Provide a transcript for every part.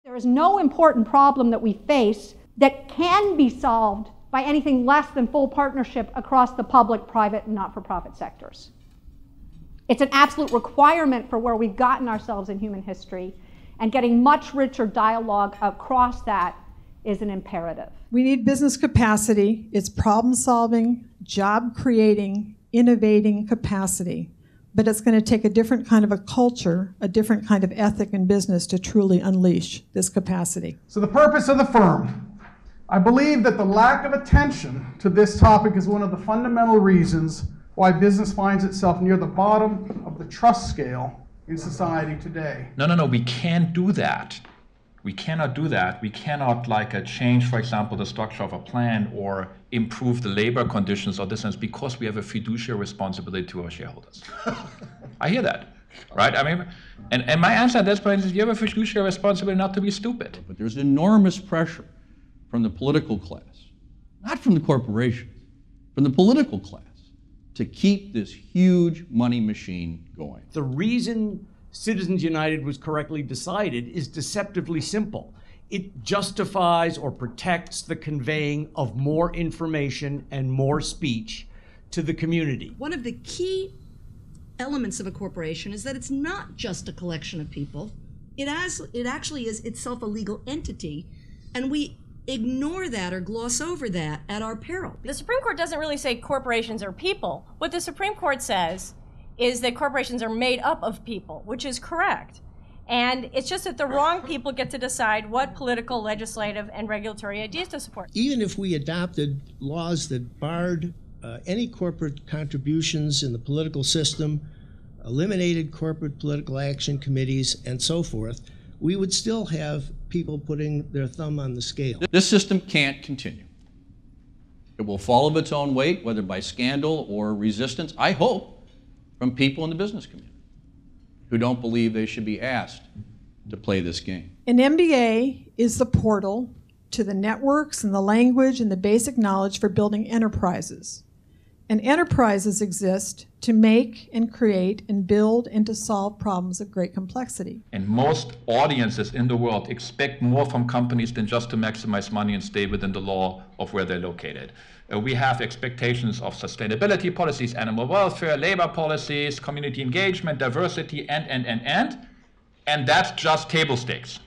There is no important problem that we face that can be solved by anything less than full partnership across the public, private, and not-for-profit sectors. It's an absolute requirement for where we've gotten ourselves in human history, and getting much richer dialogue across that is an imperative. We need business capacity. It's problem-solving, job-creating, innovating capacity. But it's going to take a different kind of a culture, a different kind of ethic in business to truly unleash this capacity. So the purpose of the firm. I believe that the lack of attention to this topic is one of the fundamental reasons why business finds itself near the bottom of the trust scale in society today. No, we can't do that. We cannot do that. We cannot change, for example, the structure of a plan or improve the labor conditions of this sense because we have a fiduciary responsibility to our shareholders. I hear that, right? I mean, and my answer at this point is you have a fiduciary responsibility not to be stupid. But there's enormous pressure from the political class, not from the corporations, from the political class, to keep this huge money machine going. The reason Citizens United was correctly decided is deceptively simple. It justifies or protects the conveying of more information and more speech to the community. One of the key elements of a corporation is that it's not just a collection of people. It actually is itself a legal entity, and we ignore that or gloss over that at our peril. The Supreme Court doesn't really say corporations are people. What the Supreme Court says is that corporations are made up of people, which is correct. And it's just that the wrong people get to decide what political, legislative, and regulatory ideas to support. Even if we adopted laws that barred any corporate contributions in the political system, eliminated corporate political action committees, and so forth, we would still have people putting their thumb on the scale. This system can't continue. It will fall of its own weight, whether by scandal or resistance, I hope, from people in the business community who don't believe they should be asked to play this game. An MBA is the portal to the networks and the language and the basic knowledge for building enterprises. And enterprises exist to make and create and build and to solve problems of great complexity. And most audiences in the world expect more from companies than just to maximize money and stay within the law of where they're located. We have expectations of sustainability policies, animal welfare, labor policies, community engagement, diversity, and that's just table stakes.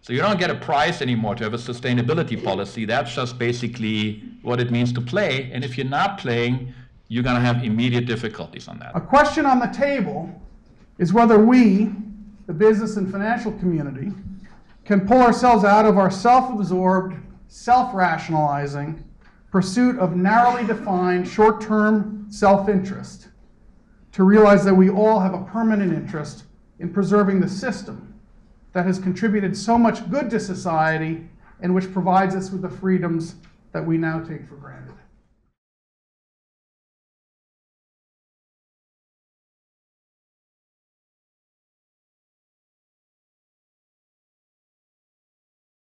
So you don't get a prize anymore to have a sustainability policy. That's just basically what it means to play. And if you're not playing, you're going to have immediate difficulties on that. A question on the table is whether we, the business and financial community, can pull ourselves out of our self-absorbed, self-rationalizing pursuit of narrowly defined short-term self-interest to realize that we all have a permanent interest in preserving the system that has contributed so much good to society and which provides us with the freedoms that we now take for granted.